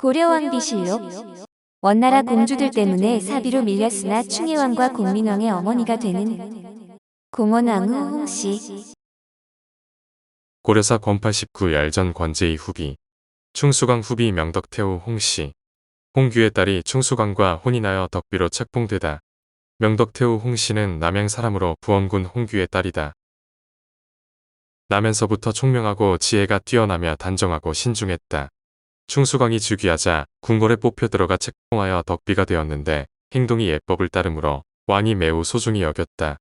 고려왕비실록. 원나라 공주들 때문에 사비로 밀렸으나 충혜왕과 공민왕의 어머니가 되는 공원왕후 홍씨. 고려사 권팔 19 열전 권제이 후비, 충수광 후비 명덕태후 홍씨. 홍규의 딸이 충수광과 혼인하여 덕비로 책봉되다. 명덕태후 홍씨는 남양 사람으로 부원군 홍규의 딸이다. 나면서부터 총명하고 지혜가 뛰어나며 단정하고 신중했다. 충수광이 즉위하자 궁궐에 뽑혀 들어가 책봉하여 덕비가 되었는데 행동이 예법을 따르므로 왕이 매우 소중히 여겼다.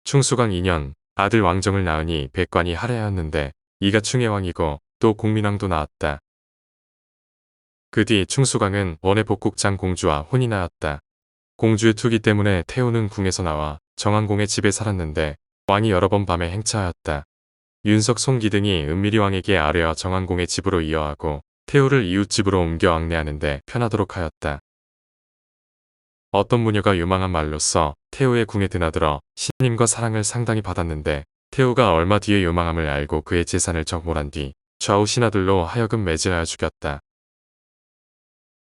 충수광 2년 아들 왕정을 낳으니 백관이 하례하였는데 이가 충혜왕이고 또 공민왕도 낳았다. 그 뒤 충수광은 원의 복국장 공주와 혼인하였다. 공주의 투기 때문에 태우는 궁에서 나와 정안공의 집에 살았는데 왕이 여러 번 밤에 행차하였다. 윤석 송기 등이 은밀히 왕에게 아뢰어 정안공의 집으로 이어하고 태우를 이웃집으로 옮겨 왕래하는데 편하도록 하였다. 어떤 무녀가 유망한 말로써 태우의 궁에 드나들어 신님과 사랑을 상당히 받았는데 태우가 얼마 뒤에 유망함을 알고 그의 재산을 적몰한 뒤 좌우 신하들로 하여금 매질하여 죽였다.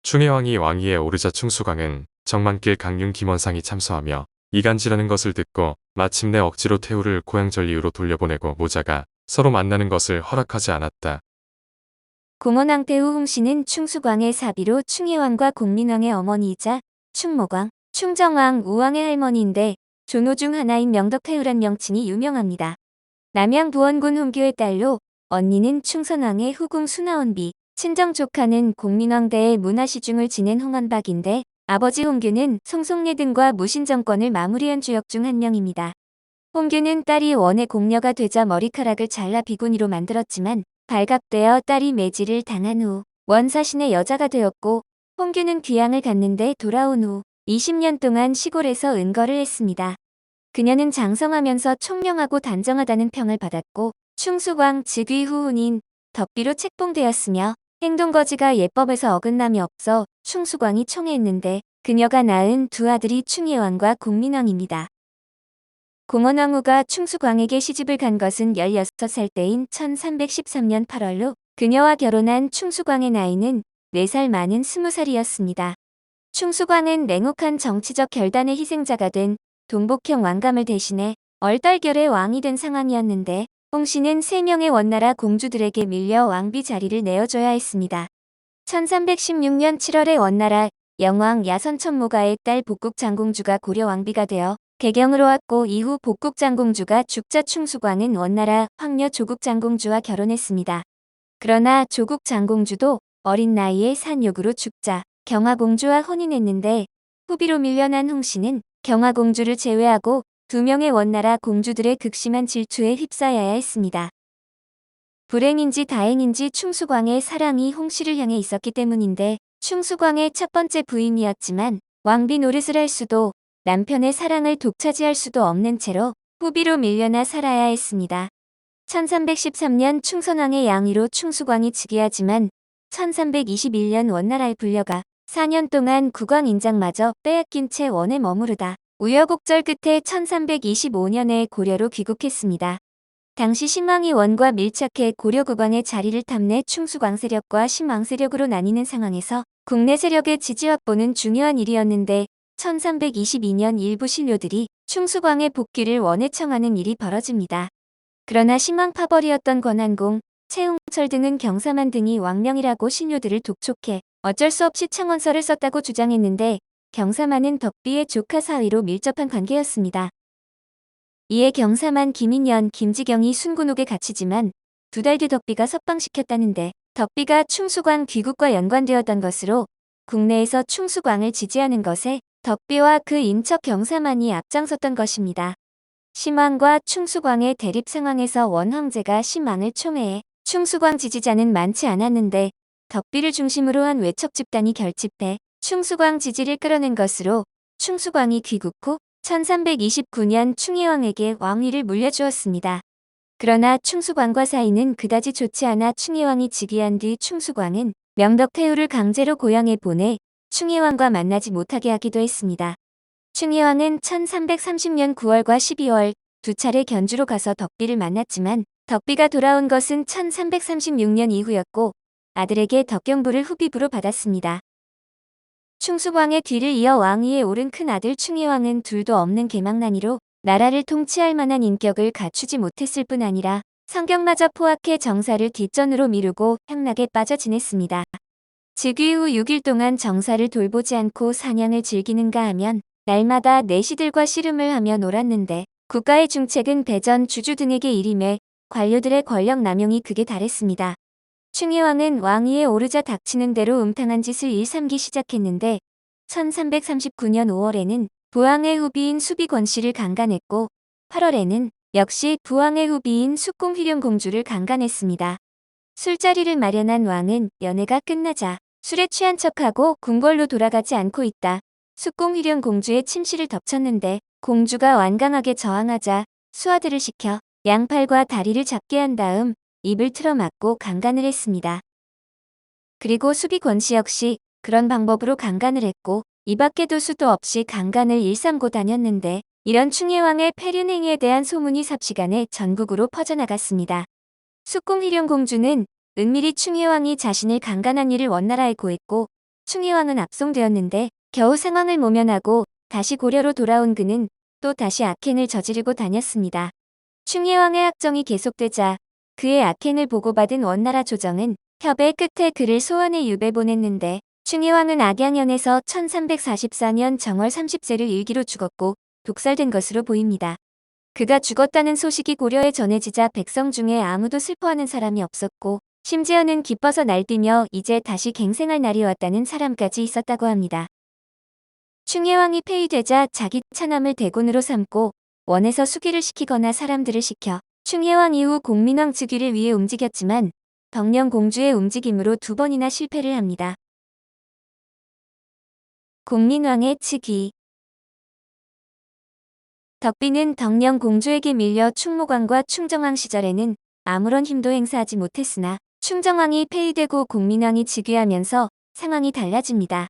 충혜왕이 왕위에 오르자 충수광은 정만길 강윤 김원상이 참소하며 이간질하는 것을 듣고 마침내 억지로 태우를 고향 전리으로 돌려보내고 모자가 서로 만나는 것을 허락하지 않았다. 공원왕 태후 홍씨는 충수광의 사비로 충혜왕과 공민왕의 어머니이자 충모광, 충정왕 우왕의 할머니인데 존호 중 하나인 명덕태후란 명칭이 유명합니다. 남양 부원군 홍규의 딸로 언니는 충선왕의 후궁 순하원비, 친정 조카는 공민왕대의 문화시중을 지낸 홍원박인데 아버지 홍규는 송송례 등과 무신정권을 마무리한 주역 중 한 명입니다. 홍규는 딸이 원의 공녀가 되자 머리카락을 잘라 비구니로 만들었지만 발갑되어 딸이 매질을 당한 후 원사신의 여자가 되었고 홍규는 귀향을 갔는데 돌아온 후 20년 동안 시골에서 은거를 했습니다. 그녀는 장성하면서 총명하고 단정하다는 평을 받았고 충수광 즉위 후 혼인, 덕비로 책봉되었으며 행동거지가 예법에서 어긋남이 없어 충수광이 총애했는데 그녀가 낳은 두 아들이 충혜왕과 공민왕입니다. 공원왕후가 충수광에게 시집을 간 것은 16살 때인 1313년 8월로 그녀와 결혼한 충수광의 나이는 4살 많은 20살이었습니다. 충수광은 냉혹한 정치적 결단의 희생자가 된 동복형 왕감을 대신해 얼떨결에 왕이 된 상황이었는데 홍씨는 3명의 원나라 공주들에게 밀려 왕비 자리를 내어줘야 했습니다. 1316년 7월에 원나라 영왕 야선천모가의 딸 복국장공주가 고려 왕비가 되어 개경으로 왔고 이후 복국장공주가 죽자 충수광은 원나라 황녀 조국장공주와 결혼했습니다. 그러나 조국장공주도 어린 나이에 산욕으로 죽자 경화공주와 혼인했는데 후비로 밀려난 홍씨는 경화공주를 제외하고 2명의 원나라 공주들의 극심한 질투에 휩싸여야 했습니다. 불행인지 다행인지 충수광의 사랑이 홍씨를 향해 있었기 때문인데 충수광의 첫 번째 부인이었지만 왕비 노릇을 할 수도 남편의 사랑을 독차지할 수도 없는 채로 후비로 밀려나 살아야 했습니다. 1313년 충선왕의 양위로 충수광이 즉위하지만 1321년 원나라에 불려가 4년 동안 국왕인장마저 빼앗긴 채 원에 머무르다 우여곡절 끝에 1325년에 고려로 귀국했습니다. 당시 신왕이 원과 밀착해 고려 국왕의 자리를 탐내 충수광 세력과 신왕 세력으로 나뉘는 상황에서 국내 세력의 지지 확보는 중요한 일이었는데 1322년 일부 신료들이 충수광의 복귀를 원에 청하는 일이 벌어집니다. 그러나 신왕 파벌이었던 권한공, 최웅철 등은 경사만 등이 왕명이라고 신료들을 독촉해 어쩔 수 없이 창원서를 썼다고 주장했는데 경사만은 덕비의 조카 사위로 밀접한 관계였습니다. 이에 경사만 김인년, 김지경이 순군옥에 갇히지만 2달 뒤 덕비가 석방시켰다는데 덕비가 충수광 귀국과 연관되었던 것으로 국내에서 충수광을 지지하는 것에 덕비와 그 인척 경사만이 앞장섰던 것입니다. 신왕과 충수광의 대립 상황에서 원황제가 신왕을 총애해 충수광 지지자는 많지 않았는데 덕비를 중심으로 한 외척 집단이 결집해 충수광 지지를 끌어낸 것으로 충수광이 귀국 후 1329년 충혜왕에게 왕위를 물려주었습니다. 그러나 충수광과 사이는 그다지 좋지 않아 충혜왕이 즉위한 뒤 충수광은 명덕태후를 강제로 고향에 보내 충혜왕과 만나지 못하게 하기도 했습니다. 충혜왕은 1330년 9월과 12월 2차례 견주로 가서 덕비를 만났지만 덕비가 돌아온 것은 1336년 이후였고 아들에게 덕경부를 후비부로 받았습니다. 충수광의 뒤를 이어 왕위에 오른 큰아들 충혜왕은 둘도 없는 개망난이로 나라를 통치할 만한 인격을 갖추지 못했을 뿐 아니라 성격마저 포악해 정사를 뒷전으로 미루고 향락에 빠져 지냈습니다. 즉위 후 6일 동안 정사를 돌보지 않고 사냥을 즐기는가 하면 날마다 내시들과 씨름을 하며 놀았는데 국가의 중책은 대전 주주 등에게 일임해 관료들의 권력 남용이 극에 달했습니다. 충혜왕은 왕위에 오르자 닥치는 대로 음탕한 짓을 일삼기 시작했는데 1339년 5월에는 부왕의 후비인 수비권 씨를 강간했고 8월에는 역시 부왕의 후비인 숙공휘룡공주를 강간했습니다. 술자리를 마련한 왕은 연회가 끝나자 술에 취한 척하고 궁궐로 돌아가지 않고 있다 숙공휘룡공주의 침실을 덮쳤는데 공주가 완강하게 저항하자 수하들을 시켜 양팔과 다리를 잡게 한 다음 입을 틀어막고 강간을 했습니다. 그리고 수비권 씨 역시 그런 방법으로 강간을 했고 이 밖에도 수도 없이 강간을 일삼고 다녔는데 이런 충혜왕의 폐륜 행위에 대한 소문이 삽시간에 전국으로 퍼져나갔습니다. 숙공휘룡공주는 은밀히 충혜왕이 자신을 강간한 일을 원나라에 고했고 충혜왕은 압송되었는데 겨우 상황을 모면하고 다시 고려로 돌아온 그는 또 다시 악행을 저지르고 다녔습니다. 충혜왕의 학정이 계속되자 그의 악행을 보고받은 원나라 조정은 협의 끝에 그를 소원에 유배 보냈는데 충혜왕은 악양연에서 1344년 정월 30세를 일기로 죽었고 독살된 것으로 보입니다. 그가 죽었다는 소식이 고려에 전해지자 백성 중에 아무도 슬퍼하는 사람이 없었고 심지어는 기뻐서 날뛰며 이제 다시 갱생할 날이 왔다는 사람까지 있었다고 합니다. 충혜왕이 폐위되자 자기 차남을 대군으로 삼고 원에서 수기를 시키거나 사람들을 시켜 충혜왕 이후 공민왕 즉위를 위해 움직였지만 덕령공주의 움직임으로 2번이나 실패를 합니다. 공민왕의 즉위. 덕비는 덕령공주에게 밀려 충무광과 충정왕 시절에는 아무런 힘도 행사하지 못했으나 충정왕이 폐위되고 공민왕이 즉위하면서 상황이 달라집니다.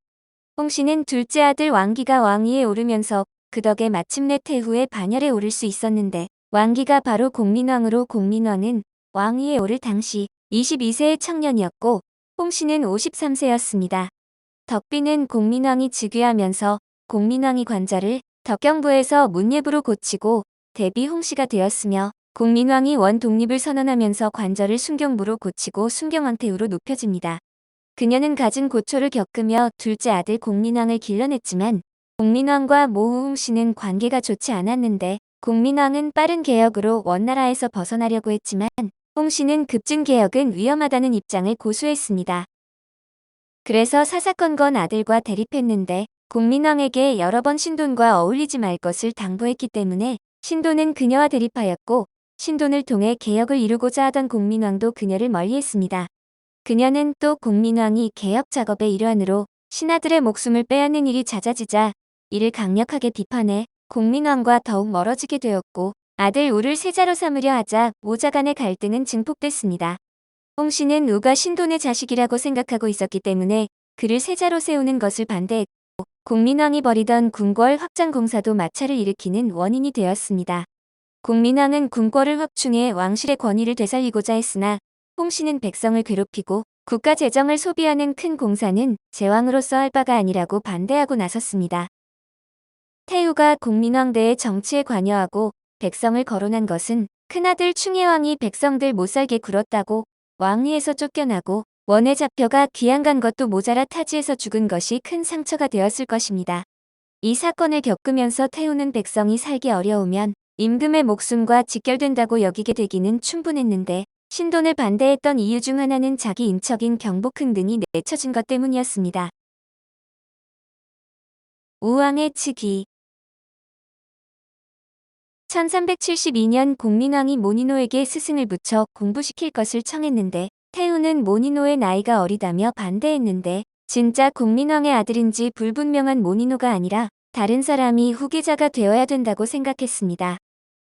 홍씨는 둘째 아들 왕기가 왕위에 오르면서 그 덕에 마침내 태후의 반열에 오를 수 있었는데 왕기가 바로 공민왕으로 공민왕은 왕위에 오를 당시 22세의 청년이었고 홍씨는 53세였습니다. 덕비는 공민왕이 즉위하면서 공민왕이 관절을 덕경부에서 문예부로 고치고 대비 홍씨가 되었으며 공민왕이 원 독립을 선언하면서 관절을 순경부로 고치고 순경왕태후로 높여집니다. 그녀는 갖은 고초를 겪으며 둘째 아들 공민왕을 길러냈지만 공민왕과 모후 홍씨는 관계가 좋지 않았는데 공민왕은 빠른 개혁으로 원나라에서 벗어나려고 했지만 홍씨는 급진 개혁은 위험하다는 입장을 고수했습니다. 그래서 사사건건 아들과 대립했는데 공민왕에게 여러 번 신돈과 어울리지 말 것을 당부했기 때문에 신돈은 그녀와 대립하였고 신돈을 통해 개혁을 이루고자 하던 공민왕도 그녀를 멀리했습니다. 그녀는 또 공민왕이 개혁 작업의 일환으로 신하들의 목숨을 빼앗는 일이 잦아지자 이를 강력하게 비판해 공민왕과 더욱 멀어지게 되었고 아들 우를 세자로 삼으려 하자 모자 간의 갈등은 증폭됐습니다. 홍씨는 우가 신돈의 자식이라고 생각하고 있었기 때문에 그를 세자로 세우는 것을 반대했고 공민왕이 벌이던 궁궐 확장 공사도 마찰을 일으키는 원인이 되었습니다. 공민왕은 궁궐을 확충해 왕실의 권위를 되살리고자 했으나 홍씨는 백성을 괴롭히고 국가 재정을 소비하는 큰 공사는 제왕으로서 할 바가 아니라고 반대하고 나섰습니다. 태후가 공민왕대의 정치에 관여하고 백성을 거론한 것은 큰아들 충혜왕이 백성들 못살게 굴었다고 왕위에서 쫓겨나고 원에 잡혀가 귀양 간 것도 모자라 타지에서 죽은 것이 큰 상처가 되었을 것입니다. 이 사건을 겪으면서 태후는 백성이 살기 어려우면 임금의 목숨과 직결된다고 여기게 되기는 충분했는데 신돈을 반대했던 이유 중 하나는 자기 인척인 경복흥 등이 내쳐진 것 때문이었습니다. 우왕의 즉위. 1372년 공민왕이 모니노에게 스승을 붙여 공부시킬 것을 청했는데 태후는 모니노의 나이가 어리다며 반대했는데 진짜 공민왕의 아들인지 불분명한 모니노가 아니라 다른 사람이 후계자가 되어야 된다고 생각했습니다.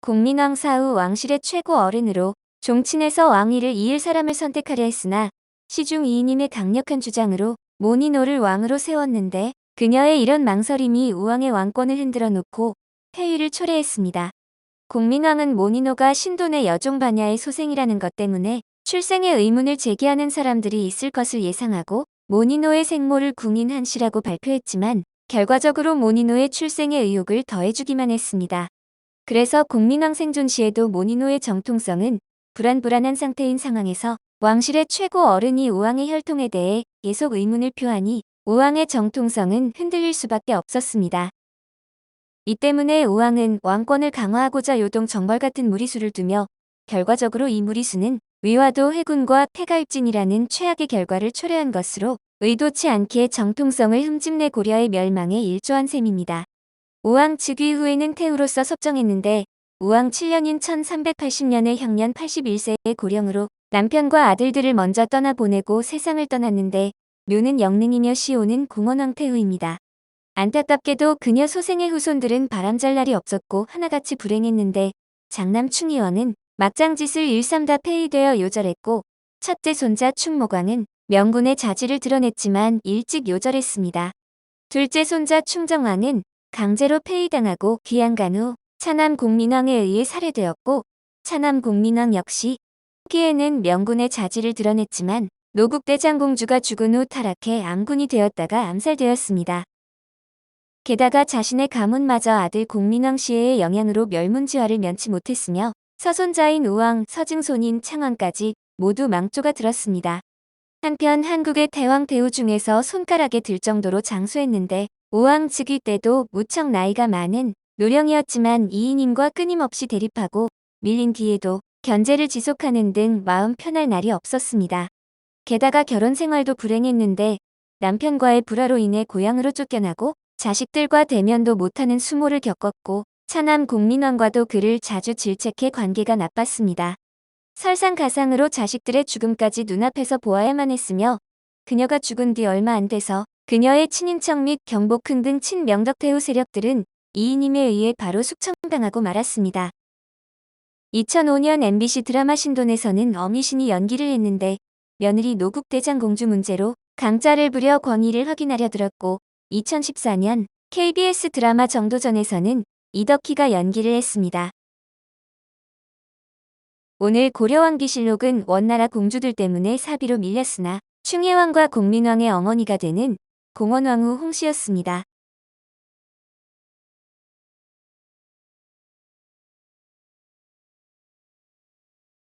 공민왕 사후 왕실의 최고 어른으로 종친에서 왕위를 이을 사람을 선택하려 했으나 시중 2인임의 강력한 주장으로 모니노를 왕으로 세웠는데 그녀의 이런 망설임이 우왕의 왕권을 흔들어 놓고 폐위를 초래했습니다. 공민왕은 모니노가 신돈의 여종 바냐의 소생이라는 것 때문에 출생의 의문을 제기하는 사람들이 있을 것을 예상하고 모니노의 생모를 궁인 한씨라고 발표했지만 결과적으로 모니노의 출생의 의혹을 더해주기만 했습니다. 그래서 공민왕 생존 시에도 모니노의 정통성은 불안불안한 상태인 상황에서 왕실의 최고 어른이 우왕의 혈통에 대해 계속 의문을 표하니 우왕의 정통성은 흔들릴 수밖에 없었습니다. 이 때문에 우왕은 왕권을 강화하고자 요동 정벌 같은 무리수를 두며 결과적으로 이 무리수는 위화도 해군과 태가입진이라는 최악의 결과를 초래한 것으로 의도치 않게 정통성을 흠집내 고려의 멸망에 일조한 셈입니다. 우왕 즉위 후에는 태우로서 섭정했는데 우왕 7년인 1380년에 형년 81세의 고령으로 남편과 아들들을 먼저 떠나보내고 세상을 떠났는데 묘는 영능이며 시호는 공원왕 태후입니다. 안타깝게도 그녀 소생의 후손들은 바람잘 날이 없었고 하나같이 불행했는데 장남 충의왕은 막장짓을 일삼다 폐위되어 요절했고 첫째 손자 충모광은 명군의 자질을 드러냈지만 일찍 요절했습니다. 둘째 손자 충정왕은 강제로 폐위당하고 귀양간 후 차남 공민왕에 의해 살해되었고 차남 공민왕 역시 후기에는 명군의 자질을 드러냈지만 노국대장공주가 죽은 후 타락해 암군이 되었다가 암살되었습니다. 게다가 자신의 가문마저 아들 공민왕 시해의 영향으로 멸문지화를 면치 못했으며 서손자인 우왕, 서증손인 창왕까지 모두 망조가 들었습니다. 한편 한국의 대왕 대우 중에서 손가락에 들 정도로 장수했는데 우왕 즉위 때도 무척 나이가 많은 노령이었지만 이인임과 끊임없이 대립하고 밀린 뒤에도 견제를 지속하는 등 마음 편할 날이 없었습니다. 게다가 결혼 생활도 불행했는데 남편과의 불화로 인해 고향으로 쫓겨나고 자식들과 대면도 못하는 수모를 겪었고 차남 공민왕과도 그를 자주 질책해 관계가 나빴습니다. 설상가상으로 자식들의 죽음까지 눈앞에서 보아야만 했으며 그녀가 죽은 뒤 얼마 안 돼서 그녀의 친인척 및 경복흥 등 친명덕태후 세력들은 이인임에 의해 바로 숙청당하고 말았습니다. 2005년 MBC 드라마 신돈에서는 어미신이 연기를 했는데 며느리 노국대장공주 문제로 강짜를 부려 권위를 확인하려 들었고 2014년 KBS 드라마 정도전에서는 이덕희가 연기를 했습니다. 오늘 고려왕기실록은 원나라 공주들 때문에 사비로 밀렸으나 충혜왕과 공민왕의 어머니가 되는 공원왕후 홍씨였습니다.